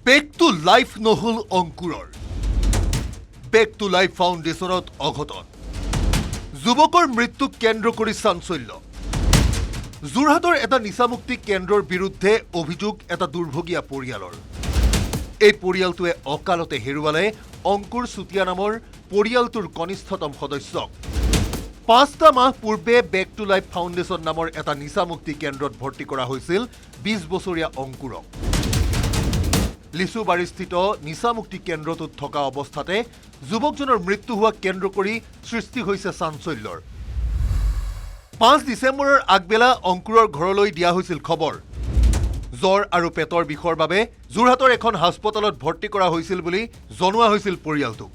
back to life নহল অংকুৰৰ back to life ফাউণ্ডেশ্যনত অঘটন যুৱকৰ মৃত্যুক কেন্দ্ৰ কৰি চাঞ্চল্য যোৰহাটৰ এটা নিচামুক্তি কেন্দ্ৰৰ বিৰুদ্ধে অভিযোগ এটা দুৰ্ভগীয়া পৰিয়ালৰ এই পৰিয়ালটোৱে অকালতে হেৰুৱালে অংকুৰ চুতীয়া নামৰ পৰিয়ালটোৰ কনিষ্ঠতম সদস্যক 5টা মাহ পূৰ্বে বেক টু লাইফ ফাউণ্ডেশ্যন নামৰ এটা নিচামুক্তি কেন্দ্ৰত ভৰ্তি কৰা হৈছিল 20 বছৰীয়া অংকুৰক লিচুবাৰীস্থিত নিচামুক্তি কেন্দ্ৰটোত থকা অৱস্থাতে যুৱকজনৰ মৃত্যু হোৱা কেন্দ্ৰ কৰি সৃষ্টি হৈছে চাঞ্চল্যৰ 5 ডিচেম্বৰৰ আগবেলা অংকুৰৰ ঘৰলৈ দিয়া হৈছিল খবৰ জ্বৰ আৰু পেটৰ বিষৰ বাবে যোৰহাটৰ এখন হাস্পতালত ভৰ্তি কৰা হৈছিল বুলি জনোৱা হৈছিল পৰিয়ালটোক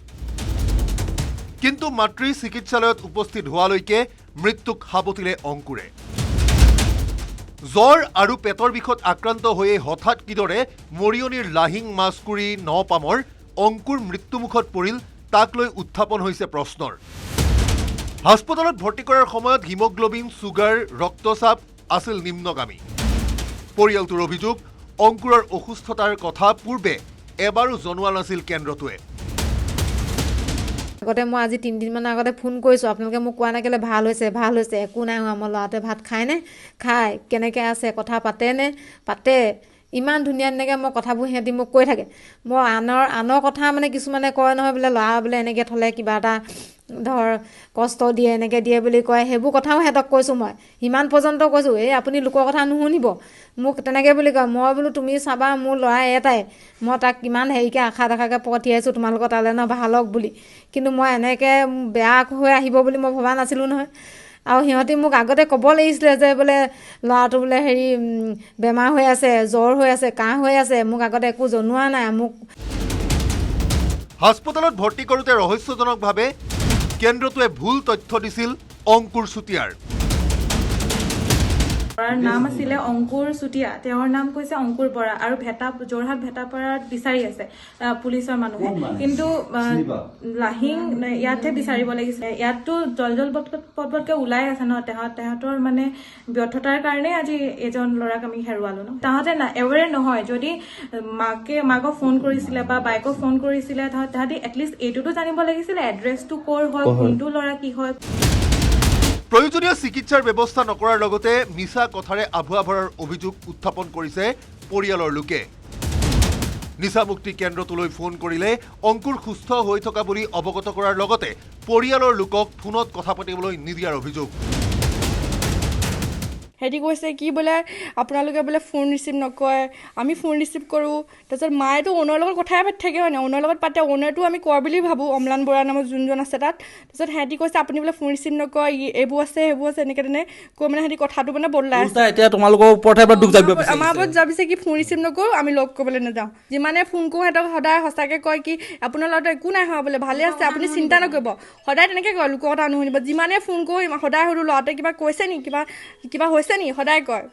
কিন্তু মাতৃ চিকিৎসালয়ত উপস্থিত হোৱালৈকে মৃত্যুক সাবটিলে অংকুৰে জ্বৰ আৰু পেটৰ বিষত আক্ৰান্ত হৈ হঠাৎ কিদৰে মৰিয়নিৰ লাহিং মাছকুৰি নপামৰ অংকুৰ মৃত্যুমুখত পৰিল তাক লৈ উত্থাপন হৈছে প্ৰশ্নৰ হাস্পতালত ভৰ্তি কৰাৰ সময়ত হিমোগ্লোবিন সুগাৰ ৰক্তচাপ আছিল নিম্নগামী পৰিয়ালটোৰ অভিযোগ অংকুৰৰ অসুস্থতাৰ কথা পূৰ্বে এবাৰো জনোৱা নাছিল কেন্দ্ৰটোৱে আগতে মই আজি 3 দিন মান আগতে ফোন কৰিছোঁ আপোনালোকে মোক কোৱা নাকিলে ভাল হৈছে একো নাই হোৱা মোৰ ল'ৰাটোৱে ভাত খায়নে খায় কেনেকৈ আছে কথা পাতেনে পাতে ইমান ধুনীয়া ধুনীয়াকৈ মই কথাবোৰ সিহঁতি মোক কৈ থাকে মই আনৰ কথা মানে কিছুমানে কয় নহয় বোলে ল'ৰা বোলে এনেকৈ থ'লে কিবা এটা ধৰ কষ্ট দিয়ে এনেকৈ দিয়ে বুলি কয় সেইবোৰ কথাও সিহঁতক কৈছোঁ মই সিমান পৰ্যন্ত কৈছোঁ এই আপুনি লোকৰ কথা নুশুনিব মোক তেনেকৈ বুলি কয় মই বোলো তুমি চাবা মোৰ ল'ৰা এটাই মই তাক কিমান হেৰিকৈ আশা দেখাকৈ পঠিয়াইছোঁ তোমালোকৰ তালৈ ন ভাল হওক বুলি কিন্তু মই এনেকৈ বেয়া হৈ আহিব বুলি মই ভবা নাছিলোঁ নহয় আৰু সিহঁতি মোক আগতে ক'ব লাগিছিলে যে বোলে ল'ৰাটো বোলে হেৰি বেমাৰ হৈ আছে জ্বৰ হৈ আছে কাহ হৈ আছে মোক আগতে একো জনোৱা নাই মোক হাস্পতালত ভৰ্তি কৰোঁতে ৰহস্যজনকভাৱে কেন্দ্ৰটোৱে ভুল তথ্য দিছিল অংকুৰ চুতীয়াৰ তেওঁৰ নাম আছিলে অংকুৰ চুতীয়া তেওঁৰ নাম কৈছে অংকুৰ বৰা আৰু যোৰহাট ভেটাপাৰাত বিচাৰি আছে পুলিচৰ মানুহে কিন্তু লাহিং ইয়াতহে বিচাৰিব লাগিছিলে ইয়াততো জল পটপটকৈ ওলাই আছে ন তেহঁতৰ মানে ব্যৰ্থতাৰ কাৰণে আজি এজন ল'ৰাক আমি হেৰুৱালো ন তাহাঁতে এৱেৰ নহয় যদি মাকক ফোন কৰিছিলে বা বাইকক ফোন কৰিছিলে তাহাঁতি এটলিষ্ট এইটোতো জানিব লাগিছিলে এড্ৰেছটো ক'ৰ হয় কোনটো ল'ৰা কি হয় প্ৰয়োজনীয় চিকিৎসাৰ ব্যৱস্থা নকৰাৰ লগতে মিছা কথাৰে আভুৱা ভৰাৰ অভিযোগ উত্থাপন কৰিছে পৰিয়ালৰ লোকে নিচামুক্তি কেন্দ্ৰটোলৈ ফোন কৰিলে অংকুৰ সুস্থ হৈ থকা বুলি অৱগত কৰাৰ লগতে পৰিয়ালৰ লোকক ফোনত কথা পাতিবলৈ নিদিয়াৰ অভিযোগ হেৰি কৈছে কি বোলে আপোনালোকে বোলে ফোন ৰিচিভ নকৰে আমি ফোন ৰিচিভ কৰোঁ তাৰপিছত মায়েতো অ'নাৰ লগত কথাই পাতি থাকে হয় নাই অ'নাৰ লগত পাতে অ'নাৰটো আমি কোৱা বুলি ভাবোঁ অম্লান বৰা নামৰ যোনজন আছে তাত তাৰপিছত সিহঁতি কৈছে আপুনি বোলে ফোন ৰিচিভ নকৰে এইবোৰ আছে সেইবোৰ আছে এনেকৈ তেনে কৈ মানে সিহঁতি কথাটো মানে বদলাই আছে এতিয়া তোমালোকৰ ওপৰতহে দুখ জাবিব আমাৰ ওপৰত জাবিছে কি ফোন ৰিচিভ নকৰোঁ আমি লগ কৰিবলৈ নাযাওঁ যিমানে ফোন কৰোঁ সিহঁতক সদায় সঁচাকৈ কয় কি আপোনাৰ ল'ৰাটো একো নাই হোৱা বোলে ভালে আছে আপুনি চিন্তা নকৰিব সদায় তেনেকৈ কয় লোকৰ কথা নুশুনিব যিমানে ফোন কৰোঁ সদায় সুধোঁ ল'ৰাটোৱে কিবা কৈছে নি কিবা হৈছে নি সদায় কয়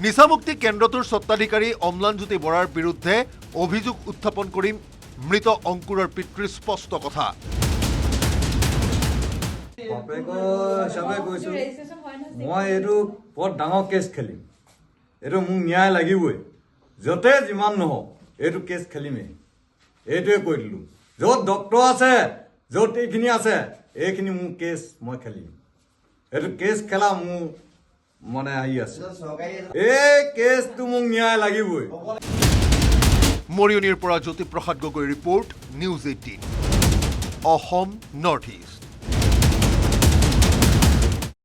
নিচামুক্তি কেন্দ্ৰটোৰ স্বত্বাধিকাৰী অম্লানজ্যোতি বৰাৰ বিৰুদ্ধে অভিযোগ উত্থাপন কৰি মৃত অংকুৰৰ পিতৃৰ স্পষ্ট কথা মই এইটো বৰ ডাঙৰ কেছ খেলিম এইটো মোক ন্যায় লাগিবই য'তে যিমান নহওক এইটো কেছ খেলিমেই এইটোৱে কৈ দিলোঁ য'ত ডক্তৰ আছে য'ত এইখিনি আছে এইখিনি মোৰ কেছ মই খেলিম এইটো কেছ খেলা মোৰ মনে আহি আছে এই কেছটো মোক ন্যায় লাগিবই মৰিয়নিৰ পৰা Jyotiprasad Gogoi report news 18 Assam north east